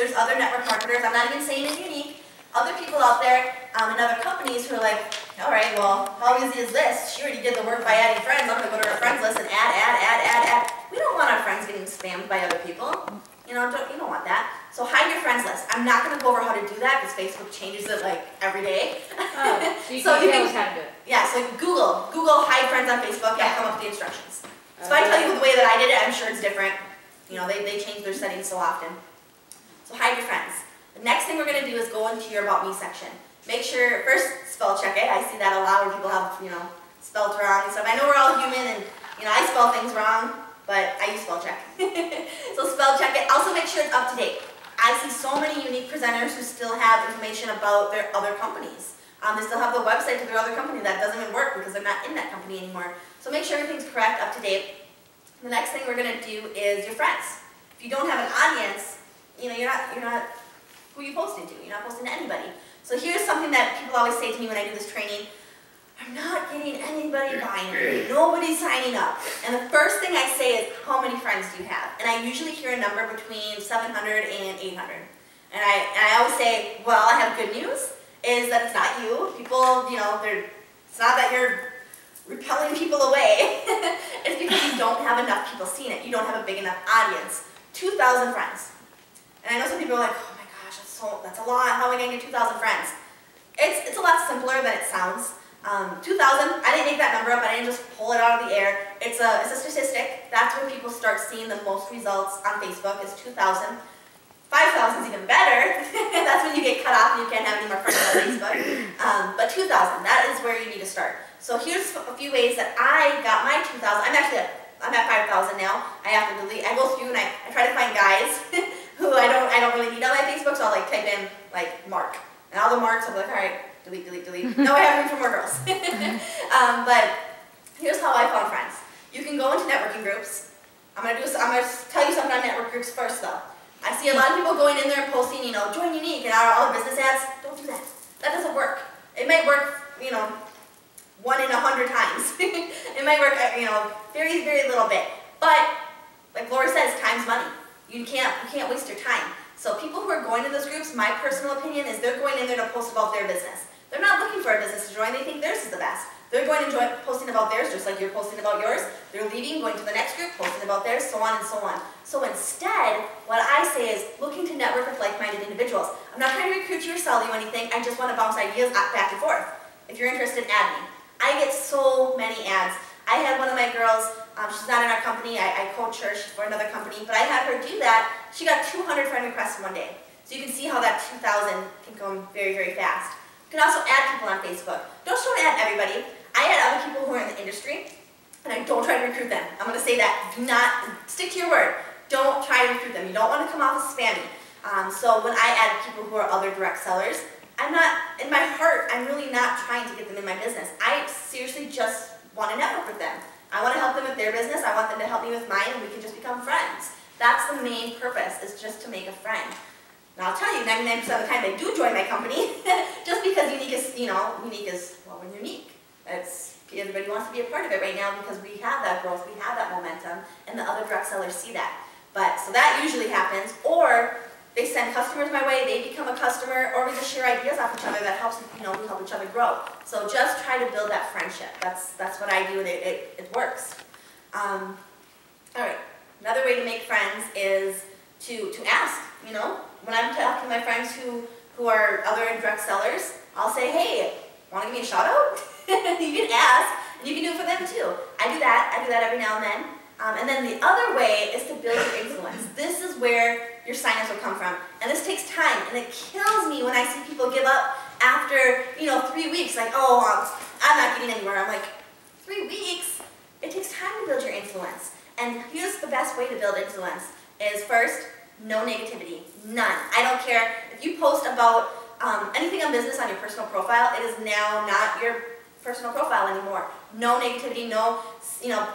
there's other network marketers, I'm not even saying in Younique, other people out there in other companies who are like, all right, well, how easy is this? She already did the work by adding friends. I'm going to go to her friends list and add. We don't want our friends getting spammed by other people. You don't want that. So hide your friends list. I'm not going to go over how to do that because Facebook changes it like every day. Oh, so you can how to do it. Yeah, so Google hide friends on Facebook and come up with the instructions. So if I tell you the way that I did it, I'm sure it's different. They change their settings so often. So hide your friends. The next thing we're going to do is go into your About Me section. Make sure, first, spell check it. I see that a lot where people have, spelled wrong and stuff. I know we're all human and, I spell things wrong, but I use spell check. So spell check it. Also make sure it's up to date. I see so many Younique presenters who still have information about their other companies. They still have the website to their other company that doesn't even work because they're not in that company anymore. So make sure everything's correct, up to date. The next thing we're going to do is your friends. If you don't have an audience, you're not who you posting to. You're not posting to anybody. So here's something that people always say to me when I do this training. I'm not getting anybody buying it. Nobody's signing up. And the first thing I say is, how many friends do you have? And I usually hear a number between 700 and 800. And I always say, well, I have good news, is that it's not you. People, it's not that you're repelling people away. It's because you don't have enough people seeing it. You don't have a big enough audience. 2,000 friends. And I know some people are like, oh my gosh, that's a lot. How am I going to get 2,000 friends? It's a lot simpler than it sounds. 2,000, I didn't make that number up, I didn't just pull it out of the air. It's a statistic. That's where people start seeing the most results on Facebook is 2,000. 5,000 is even better. That's when you get cut off and you can't have any more friends on Facebook. But 2,000, that is where you need to start. So here's a few ways that I got my 2,000. I'm at 5,000 now. I have to delete. I go through and I try to find guys who I don't really need on my Facebook, so I'll like type in like Mark. And all the Marks, I'll be like, all right, delete. No, I have room for more girls. But here's how I found friends. You can go into networking groups. I'm gonna tell you something on network groups first though. I see a lot of people going in there and posting, join Younique and all the business ads. Don't do that. That doesn't work. It might work, 1 in 100 times. It might work, very, very little bit. But like Laura says, time's money. You can't waste your time. So people who are going to those groups, my personal opinion is they're going in there to post about their business. They're not looking for a business to join. They think theirs is the best. They're going to posting about theirs just like you're posting about yours. They're leaving, going to the next group, posting about theirs, so on and so on. So instead, what I say is looking to network with like-minded individuals. I'm not trying to recruit you or sell you anything. I just want to bounce ideas back and forth. If you're interested, add me. I get so many ads. I had one of my girls, she's not in our company, I coach her, she's for another company, but I had her do that. She got 200 friend requests in one day. So you can see how that 2,000 can come very, very fast. You can also add people on Facebook. Don't just add everybody. I add other people who are in the industry, and I don't try to recruit them. I'm going to say that. Do not stick to your word. Don't try to recruit them. You don't want to come off as spammy. So when I add people who are other direct sellers, I'm not, in my heart, I'm really not trying to get them in my business. I seriously just want to network with them. I want to help them with their business. I want them to help me with mine, and we can just become friends. That's the main purpose, is just to make a friend. Now I'll tell you, 99% of the time they do join my company, just because Younique is, well, we're unique. Everybody wants to be a part of it right now because we have that growth, we have that momentum, and the other direct sellers see that. So that usually happens, or they send customers my way, they become a customer, or we just share ideas off each other that helps, we help each other grow. So just try to build that friendship. That's what I do, and it works. All right, another way to make friends is to ask, When I'm talking to my friends who are other direct sellers, I'll say, hey, want to give me a shout out? You can ask, and you can do it for them too. I do that every now and then. And then the other way is to build your influence. This is where your signups will come from. And this takes time, and it kills me when I see people give up after, 3 weeks, like, oh, I'm not getting anywhere. I'm like, 3 weeks? It takes time to build your influence. And here's the best way to build influence is first, no negativity, none. I don't care if you post about anything on business on your personal profile, it is now not your personal profile anymore. No negativity, no,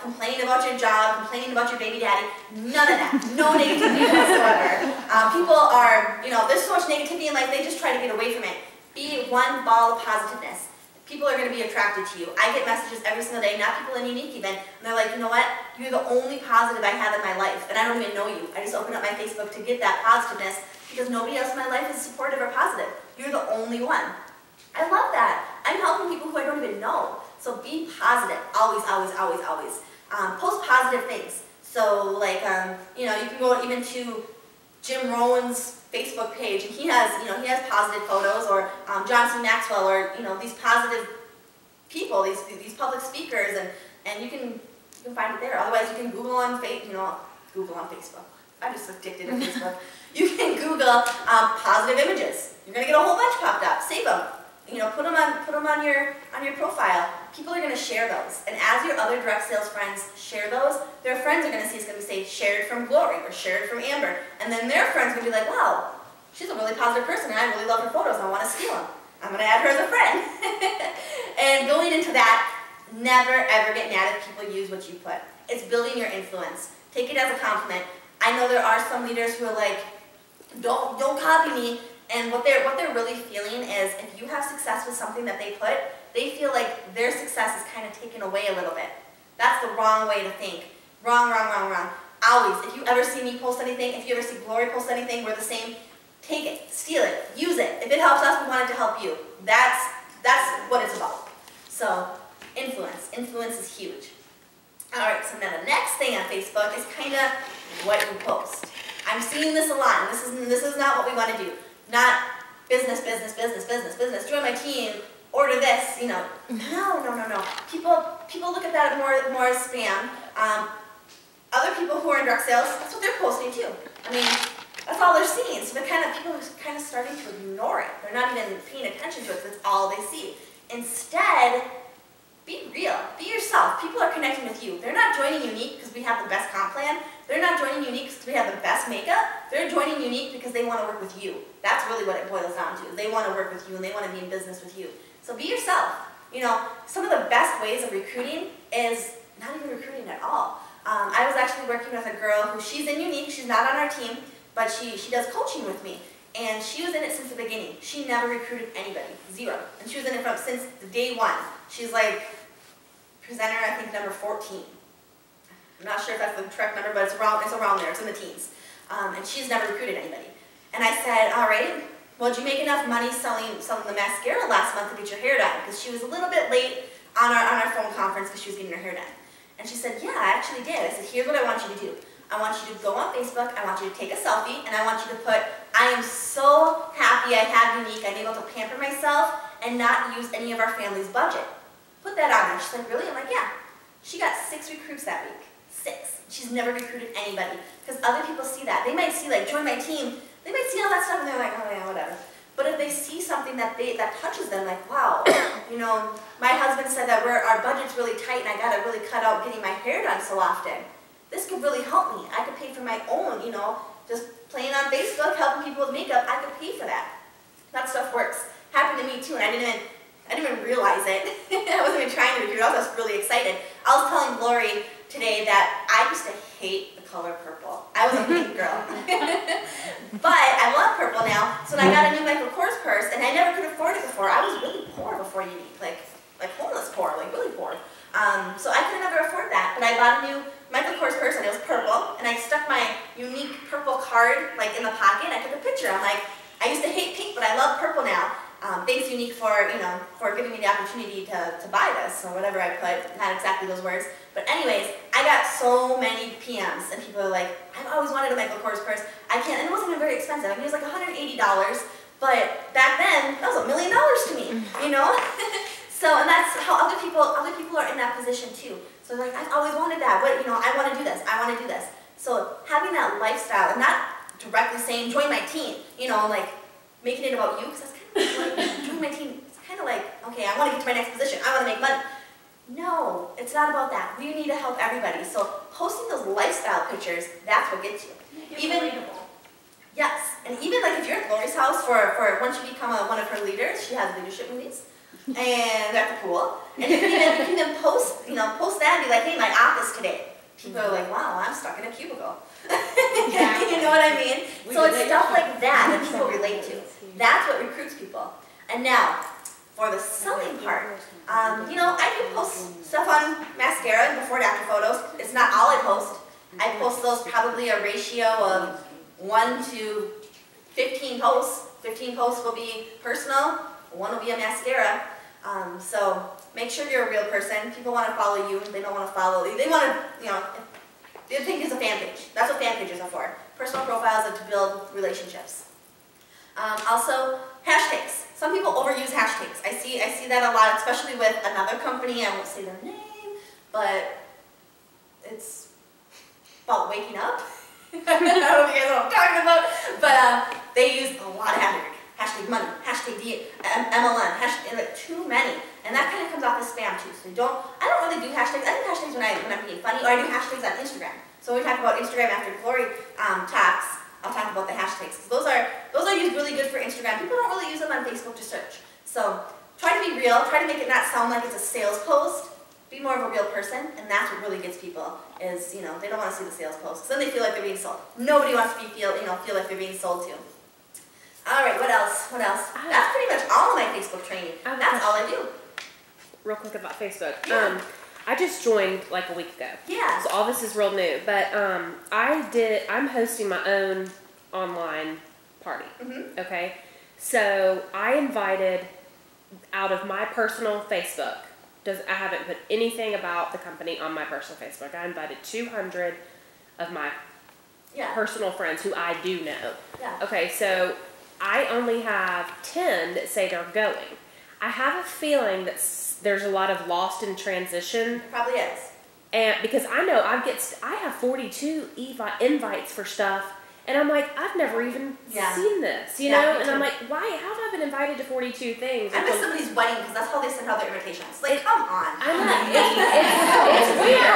complaining about your job, complaining about your baby daddy, none of that. No negativity whatsoever. People are, there's so much negativity in life, they just try to get away from it. Be one ball of positiveness. People are going to be attracted to you. I get messages every single day, not people in Younique even, and they're like, you know what, you're the only positive I have in my life, and I don't even know you. I just open up my Facebook to get that positiveness, because nobody else in my life is supportive or positive. You're the only one. I love that. I'm helping people who I don't even know. So be positive, always, always, always, always. Post positive things. So like, you know, you can go even to Jim Rowan's Facebook page, and he has positive photos, or John C. Maxwell, or these positive people, these public speakers, and you can find it there. Otherwise, you can Google on Facebook. I'm just addicted to Facebook. You can Google positive images. You're gonna get a whole bunch popped up. Save them. Put them on your profile. People are gonna share those, and as your other direct sales friends share those, their friends are gonna see it's gonna say shared from Glory or shared from Amber, and then their friends are gonna be like, wow, she's a really positive person, and I really love her photos, and I want to steal them. I'm gonna add her as a friend. And going into that, never ever get mad if people use what you put. It's building your influence. Take it as a compliment. I know there are some leaders who are like, don't copy me. And what they're really feeling is, if you have success with something that they put, they feel like their success is kind of taken away a little bit. That's the wrong way to think. Wrong, wrong, wrong, wrong. Always, if you ever see me post anything, if you ever see Glory post anything, we're the same. Take it, steal it, use it. If it helps us, we want it to help you. That's what it's about. So, influence. Influence is huge. Alright, so now the next thing on Facebook is kind of what you post. I'm seeing this a lot, and this is not what we want to do. Not business, business, business, business, business. Join my team, order this, No. People look at that more as spam. Other people who are in direct sales, that's what they're posting too. I mean, that's all they're seeing. So people are kind of starting to ignore it. They're not even paying attention to it. That's all they see. Instead, be real. Be yourself. People are connecting with you. They're not joining Younique because we have the best comp plan. They're not joining Younique because we have the best makeup. They're joining Younique because they want to work with you. That's really what it boils down to. They want to work with you, and they want to be in business with you. So be yourself. Some of the best ways of recruiting is not even recruiting at all. I was actually working with a girl who, she's in Younique. She's not on our team, but she does coaching with me. And she was in it since the beginning. She never recruited anybody. Zero. And she was in it since day one. She's like presenter, I think, number 14. I'm not sure if that's the correct number, but it's around there. It's in the teens. And she's never recruited anybody. And I said, all right, well, did you make enough money selling the mascara last month to get your hair done? Because she was a little bit late on our phone conference because she was getting her hair done. And she said, yeah, I actually did. I said, here's what I want you to do. I want you to go on Facebook, I want you to take a selfie, and I want you to put, I am so happy I have Younique, I'm able to pamper myself and not use any of our family's budget. Put that on there. She's like, really? I'm like, yeah. She got 6 recruits that week. 6. She's never recruited anybody. Because other people see that. They might see, like, join my team. They might see all that stuff and they're like, oh yeah, whatever. But if they see something that touches them, like, wow, my husband said that our budget's really tight and I gotta really cut out getting my hair done so often. This could really help me. I could pay for my own, just playing on Facebook, helping people with makeup. I could pay for that. That stuff works. Happened to me too, and I didn't even realize it. I wasn't even trying to recruit. I was just really excited. I was telling Glory today that I used to hate the color purple. I was a pink girl. But I love purple now, so I got a new Michael Kors purse, and I never could afford it before. I was really poor before Younique, like homeless poor, like really poor. So I could never afford that, but I bought a new Michael Kors purse, and it was purple, and I stuck my Younique purple card like in the pocket, and I took a picture. I'm like, I used to hate pink, but I love purple now. Thanks Younique for giving me the opportunity to buy this, or whatever I put, not exactly those words. But anyways, I got so many PMs, and people are like, I've always wanted a Michael Kors purse. I can't, and it wasn't even very expensive. I mean, it was like $180, but back then, that was $1 million to me, So, and that's how other people are in that position too. So like, I've always wanted that, but I want to do this, I want to do this. So having that lifestyle, and not directly saying, join my team, like making it about you, because that's kind of like, join my team, it's kind of like, okay, I want to get to my next position, I want to make money. No, it's not about that. We need to help everybody. So posting those lifestyle pictures, that's what gets you. Yes, and even like if you're at Glory's house for once you become one of her leaders, she has leadership meetings. And they're at the pool. And you can even post that and be like, hey, my office today. People are like, wow, I'm stuck in a cubicle. You know what I mean? So it's stuff like that people relate to. That's what recruits people. And now, for the selling part, I do post stuff on mascara and before and after photos. It's not all I post. I post those probably a ratio of 1 to 50 15 posts. 15 posts will be personal, one will be a mascara. So make sure you're a real person. People want to follow you, they don't want to follow you. They want to, you know, the other thing is a fan page. That's what fan pages are for. Personal profiles are to build relationships. Also, hashtags. Some people overuse hashtags. I see that a lot, especially with another company. I won't say their name, but it's about waking up. I don't know if you guys know what I'm talking about, but they use a lot of hashtags. Hashtag money, hashtag MLM, hashtag, like too many. And that kind of comes off as spam too. So I don't really do hashtags. I do hashtags when I'm being funny, or I do hashtags on Instagram. So when we talk about Instagram after Glory talks, I'll talk about the hashtags. Those are used really good for Instagram. People don't really use them on Facebook to search. So try to be real, try to make it not sound like it's a sales post. Be more of a real person, and that's what really gets people is, you know, they don't want to see the sales post, because then they feel like they're being sold. Nobody wants to feel like they're being sold to. All right, what else? What else? That's pretty much all of my Facebook training. That's all I do. Real quick about Facebook. Yeah. I just joined like a week ago. Yeah. So all this is real new, but I'm hosting my own online party. Mm-hmm. Okay. So I invited out of my personal Facebook. I haven't put anything about the company on my personal Facebook. I invited 200 of my personal friends who I do know. Yeah. Okay, so I only have 10 that say they're going. I have a feeling that there's a lot of lost in transition. It probably is. And because I know I have 42 invites for stuff, and I'm like, I've never even seen this, you know? And I'm like, how have I been invited to 42 things? I miss somebody's wedding because that's how they send out their invitations. Like, come on. I know. It's weird.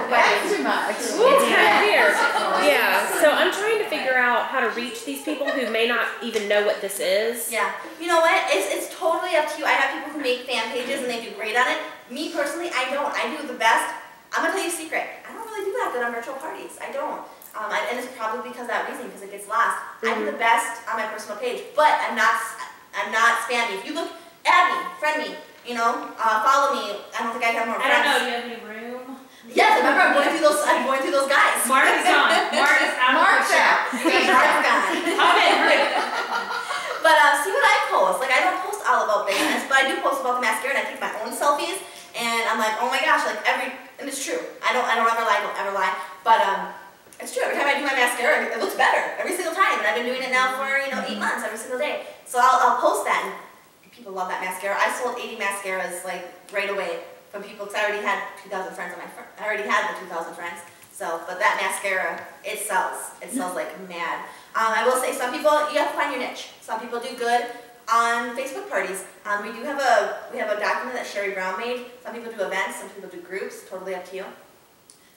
That's too much. It's kind of weird. Yeah. So I'm trying to figure out how to reach these people who may not even know what this is. Yeah. You know what? It's totally up to you. I have people who make fan pages and they do great on it. Me personally, I don't. I do the best. I'm going to tell you a secret. I don't really do that good on virtual parties. I don't. And it's probably because of that reason, because it gets lost. I do the best on my personal page, but I'm not spammy. If you look, add me, friend me, you know, follow me. I don't think I have more friends. I don't know, do you have any room? Yes, remember I'm going through those guys. Mark is gone. Mark is out. Mark's out. Mark's gone. Okay, great. But see what I post. Like, I don't post all about business, but I do post about the mascara, and I take my own selfies, and I'm like, oh my gosh, like and it's true. I don't ever lie, don't ever lie. But it's true. Every time I do my mascara, it looks better every single time, and I've been doing it now for 8 months every single day. So I'll post that, and people love that mascara. I sold 80 mascaras like right away from people because I already had 2,000 friends on I already had the 2,000 friends. So, but that mascara, it sells. It sells like mad. I will say, some people you have to find your niche. Some people do good on Facebook parties. We have a document that Sherry Brown made. Some people do events. Some people do groups. Totally up to you.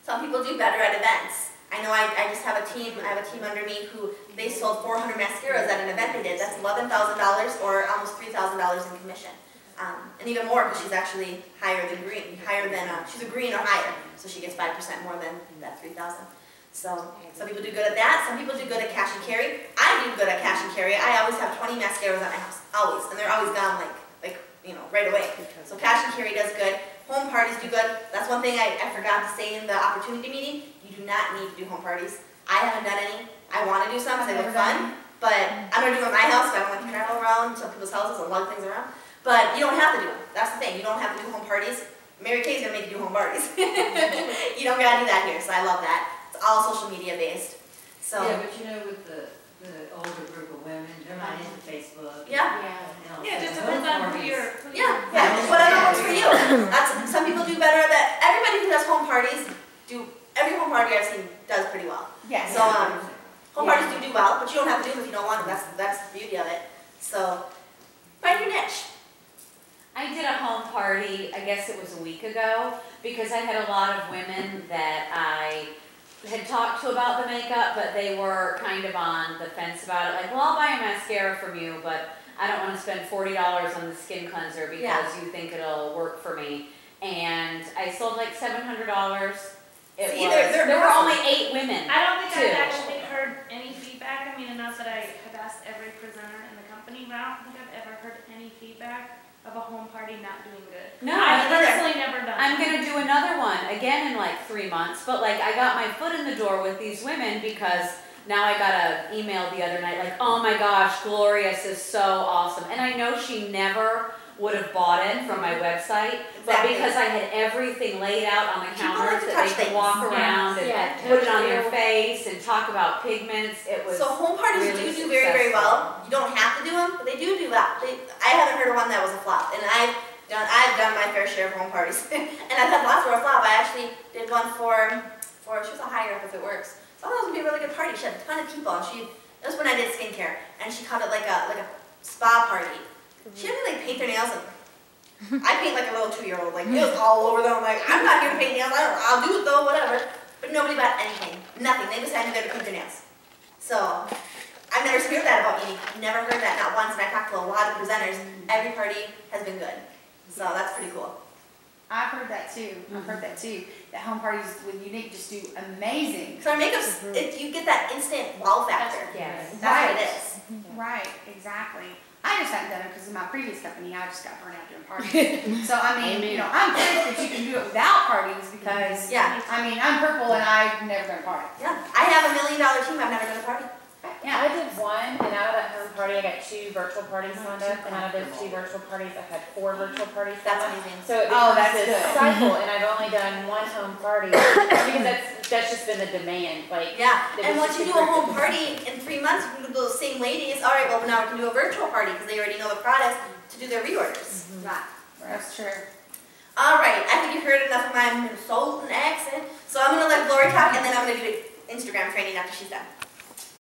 Some people do better at events. I know I just have a team. I have a team under me who they sold 400 mascaras at an event they did. That's $11,000 or almost $3,000 in commission, and even more because she's actually higher than green. She's a green or higher, so she gets 5% more than that 3,000. So some people do good at that. Some people do good at cash and carry. I do good at cash and carry. I always have 20 mascaras at my house, always, and they're always gone like right away. So cash and carry does good. Home parties do good. That's one thing I forgot to say in the opportunity meeting. You do not need to do home parties. I haven't done any. I want to do some because they look fun, but I'm going to do them at my house, so I don't like to travel around some people's houses and lug things around. But you don't have to do them. That's the thing. You don't have to do home parties. Mary Kay's going to make you do home parties. You don't got to do that here, so I love that. It's all social media based. So yeah, but you know, with the older group of women, they're not into Facebook. Yeah. Yeah, just depends on who you're. Whatever works for you. Some people do better at that. Everybody who does home parties every home party I've seen does pretty well. Yes. So home parties do well, but you don't have to do them if you don't want them. That's the beauty of it. So find your niche. I did a home party, I guess it was a week ago, because I had a lot of women that I had talked to about the makeup, but they were kind of on the fence about it. Like, well, I'll buy a mascara from you, but I don't want to spend $40 on the skin cleanser because you think it'll work for me. And I sold like $700. There were only 8 women. I don't think I've actually heard any feedback. I mean, enough that I have asked every presenter in the company, but I don't think I've ever heard any feedback of a home party not doing good. No, I've personally never done it. I'm going to do another one again in like 3 months, but like I got my foot in the door with these women because Now I got an email the other night like, oh my gosh, Glorious is so awesome. And I know she never would have bought it from my website, but Exactly. because I had everything laid out on the People counter like to that they touch could walk things. around and Yeah, put it on touch their you. face and talk about pigments, it was So home parties really do very, very successful. well. You don't have to do them, but they do that. I haven't heard of one that was a flop, and I've done my fair share of home parties, and I've had lots where a flop. I actually did one for she was a higher up if it works. So I thought it was gonna be a really good party. She had a ton of people, and it was when I did skincare, and she called it like a spa party. She had me like paint their nails, and I paint like a little 2-year-old. Like it was all over them. I'm like, I'm not here to paint nails. I'll do it though, whatever. But nobody bought anything, nothing. They just had me there to paint their nails. So I've never heard that about Younique. Never heard that, not once. And I talked to a lot of presenters. Every party has been good. So that's pretty cool. I've heard that too. I've heard that too. That home parties with Younique just do amazing. So our makeup's, you get that instant wow factor. Yes. That's what it is. Right, exactly. I just haven't done it because in my previous company, I just got burnt out doing parties. So, I mean, you know, I'm grateful that you can do it without parties because, Yeah. I mean, I'm purple and I've never done a party. Yeah. I have $1 million team. I've never done a party. I did one, and out of that home party, I got 2 virtual parties signed up, and out of those 2 virtual parties, I've had 4 virtual parties signed That's up. amazing. So it Oh, becomes that's this good. cycle, and I've only done 1 home party, because that's just been the demand, like. Yeah. it And was once just you a do a group home of- party in 3 months, you can do those same ladies. All right, well, now we can do a virtual party because they already know the products to do their reorders. Right, that's true. All right. I think you heard enough of my Minnesotan accent. So I'm going to let Glory talk, and then I'm going to do Instagram training after she's done.